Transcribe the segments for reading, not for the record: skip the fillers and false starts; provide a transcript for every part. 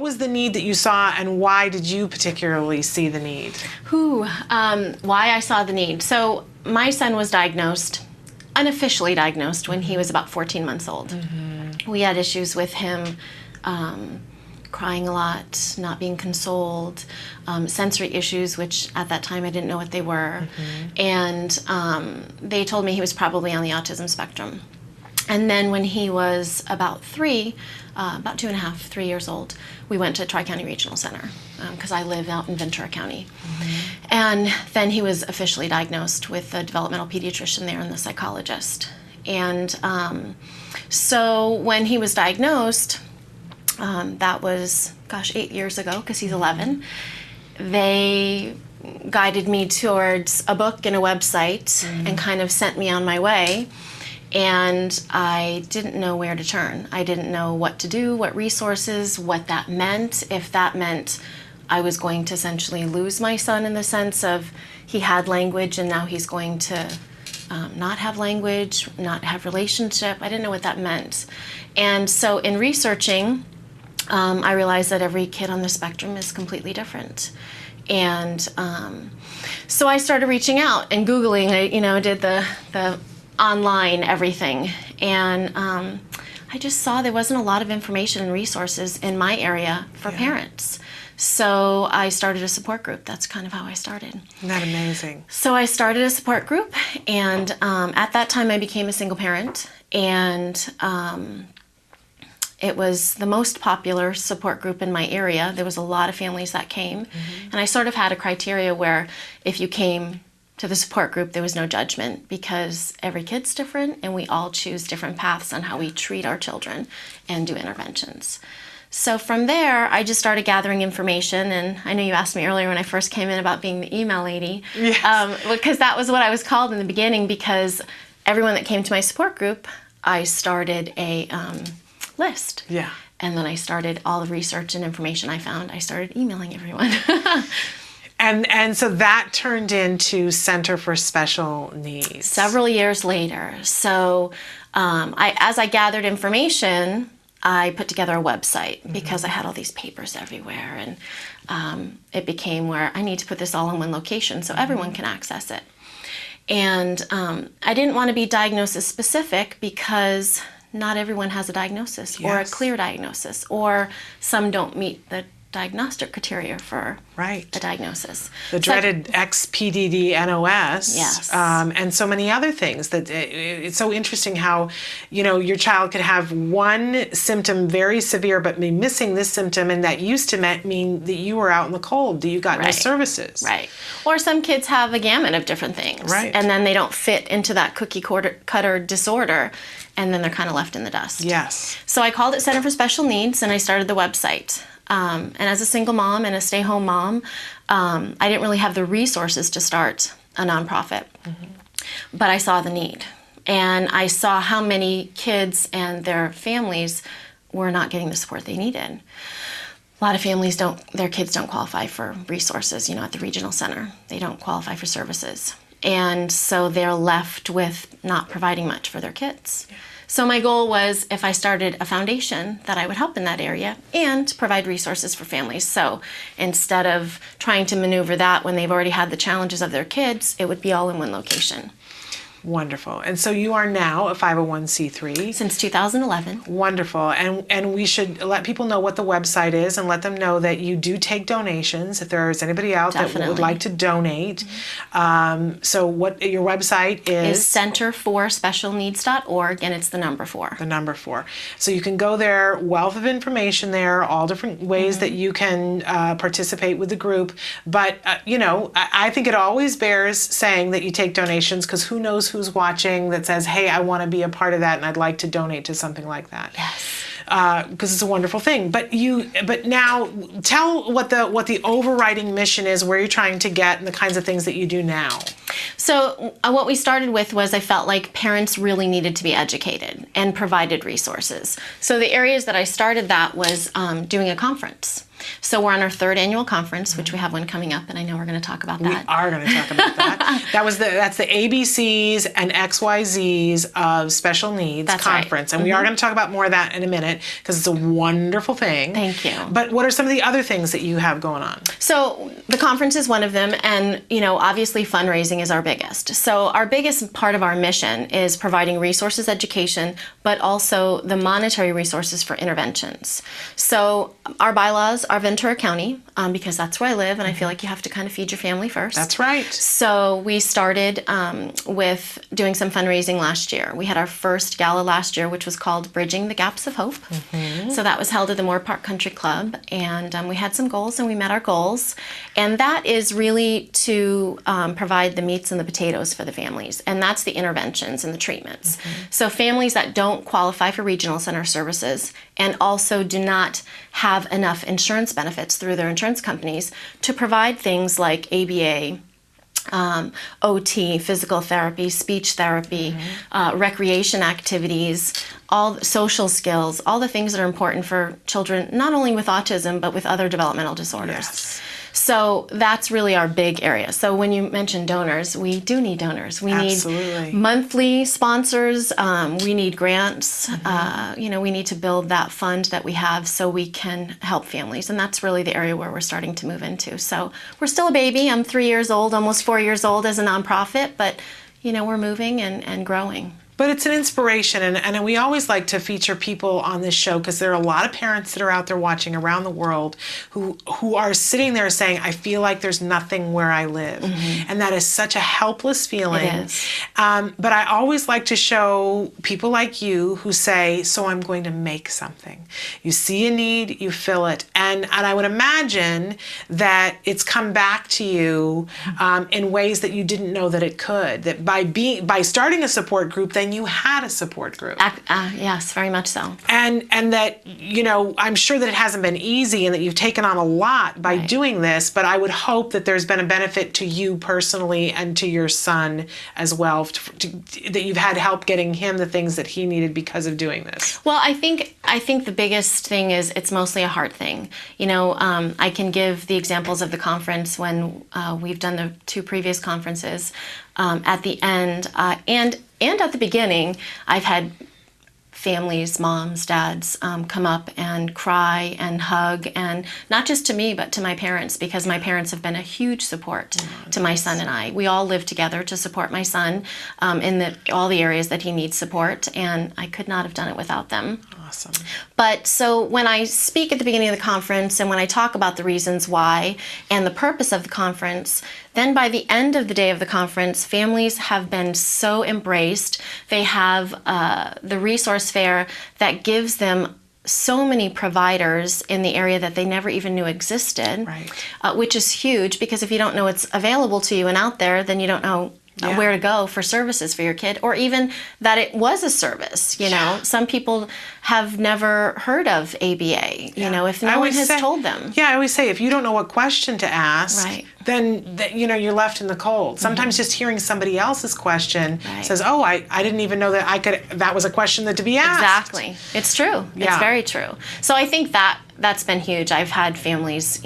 was the need that you saw, and why did you particularly see the need? Why I saw the need. So my son was diagnosed, unofficially diagnosed, when he was about 14 months old. We had issues with him crying a lot, not being consoled, sensory issues, which at that time I didn't know what they were. And they told me he was probably on the autism spectrum. And then when he was about 3, about 2.5, 3 years old, we went to Tri-County Regional Center because I live out in Ventura County. And then he was officially diagnosed with a developmental pediatrician there and the psychologist. And so when he was diagnosed, that was, 8 years ago, because he's 11, they guided me towards a book and a website and kind of sent me on my way. And I didn't know where to turn. I didn't know what to do, what resources, what that meant. If that meant I was going to essentially lose my son in the sense of he had language and now he's going to not have language, not have relationship. I didn't know what that meant. And so in researching, I realized that every kid on the spectrum is completely different. And so I started reaching out and Googling. I did the online everything. And I just saw there wasn't a lot of information and resources in my area for parents. So I started a support group. That's kind of how I started. Isn't that amazing? So I started a support group, and at that time I became a single parent, and it was the most popular support group in my area. There was a lot of families that came, and I sort of had a criteria where if you came to the support group, there was no judgment because every kid's different and we all choose different paths on how we treat our children and do interventions. So from there, I just started gathering information, and I know you asked me earlier when I first came in about being the email lady, because that was what I was called in the beginning, because everyone that came to my support group, I started a list. Yeah. And then I started all the research and information I found, I started emailing everyone. And so that turned into Center for Special Needs. Several years later. So as I gathered information, I put together a website because I had all these papers everywhere, and it became where I need to put this all in one location so everyone can access it. And I didn't want to be diagnosis specific because not everyone has a diagnosis or a clear diagnosis, or some don't meet the diagnostic criteria for a diagnosis. The dreaded XPDD-NOS, yes. And so many other things. That it's so interesting how, your child could have one symptom very severe but be missing this symptom, and that used to mean that you were out in the cold, that you got no services. Right. Or some kids have a gamut of different things. Right. And then they don't fit into that cookie cutter disorder, and then they're kind of left in the dust. Yes. So I called it Center for Special Needs, and I started the website. And as a single mom and a stay-home mom, I didn't really have the resources to start a nonprofit. But I saw the need. And I saw how many kids and their families were not getting the support they needed. A lot of families their kids don't qualify for resources, at the regional center. They don't qualify for services. And so they're left with not providing much for their kids. Yeah. So my goal was, if I started a foundation, that I would help in that area and provide resources for families. So instead of trying to maneuver that when they've already had the challenges of their kids, it would be all in one location. Wonderful. And so you are now a 501c3. Since 2011. Wonderful. And we should let people know what the website is and let them know that you do take donations if there is anybody out that would like to donate. So what your website is? centerforspecialneeds.org, and it's the number 4. The number 4. So you can go there, wealth of information there, all different ways that you can participate with the group. But, I think it always bears saying that you take donations, because who knows who's watching that says, hey, I want to be a part of that and I'd like to donate to something like that. Yes. Because it's a wonderful thing. But now tell what the overriding mission is, where you're trying to get, and the kinds of things that you do now. So what we started with was, I felt like parents really needed to be educated and provided resources. So the areas that I started that was doing a conference. So we're on our 3rd annual conference, which we have one coming up, and I know we're going to talk about that. We are going to talk about that. That's the ABCs and XYZs of special needs conference. Right. And we are going to talk about more of that in a minute. it because it's a wonderful thing. Thank you. But what are some of the other things that you have going on? So the conference is one of them, and obviously fundraising is our biggest. So our biggest part of our mission is providing resources, education, but also the monetary resources for interventions. So our bylaws are Ventura County, because that's where I live, and I feel like you have to kind of feed your family first. That's right. So we started with doing some fundraising last year. We had our first gala last year, which was called Bridging the Gaps of Hope. So that was held at the Moore Park Country Club, and we had some goals, and we met our goals. And that is really to provide the meats and the potatoes for the families, and that's the interventions and the treatments. So families that don't qualify for regional center services and also do not have enough insurance benefits through their insurance companies to provide things like ABA, OT, physical therapy, speech therapy, recreation activities, all social skills, all the things that are important for children, not only with autism, but with other developmental disorders. Yes. So that's really our big area. So when you mention donors, we do need donors. We Absolutely. need monthly sponsors. We need grants. We need to build that fund that we have so we can help families. And that's really the area where we're starting to move into. So we're still a baby. I'm 3 years old, almost 4 years old as a nonprofit, but we're moving and growing. But it's an inspiration, and we always like to feature people on this show because there are a lot of parents that are out there watching around the world who are sitting there saying, I feel like there's nothing where I live. And that is such a helpless feeling. It is. But I always like to show people like you who say, so I'm going to make something. You see a need, you fill it. And I would imagine that it's come back to you in ways that you didn't know that it could. That by starting a support group, then you had a support group. Yes, very much so. And that, I'm sure that it hasn't been easy and that you've taken on a lot by doing this, but I would hope that there's been a benefit to you personally and to your son as well, that you've had help getting him the things that he needed because of doing this. Well, I think the biggest thing is it's mostly a heart thing. I can give the examples of the conference when we've done the 2 previous conferences. At the end and at the beginning, I've had families, moms, dads, come up and cry and hug, and not just to me, but to my parents, because my parents have been a huge support to my son and I. We all live together to support my son in all the areas that he needs support, and I could not have done it without them. Awesome. But so when I speak at the beginning of the conference and when I talk about the reasons why and the purpose of the conference, then by the end of the day of the conference, families have been so embraced. They have the resource fair that gives them so many providers in the area that they never even knew existed, which is huge, because if you don't know it's available to you and out there, then you don't know where to go for services for your kid, or even that it was a service. Some people have never heard of ABA, if no one has told them. Yeah, I always say, if you don't know what question to ask, then you're left in the cold. Sometimes just hearing somebody else's question says, oh, I didn't even know that was a question that to be asked. Exactly. It's true. It's very true. So I think that's been huge. I've had families,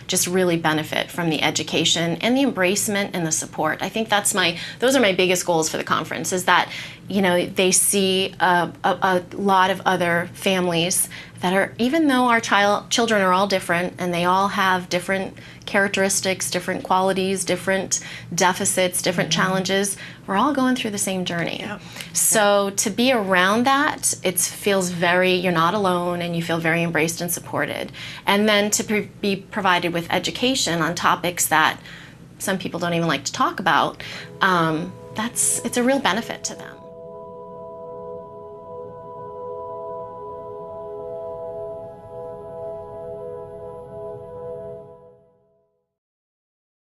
just really benefit from the education and the embracement and the support. I think those are my biggest goals for the conference, is that, they see a lot of other families that are, even though our children are all different and they all have different characteristics, different qualities, different deficits, different challenges, we're all going through the same journey. So to be around that, it feels you're not alone, and you feel very embraced and supported. And then to be provided with education on topics that some people don't even like to talk about, it's a real benefit to them.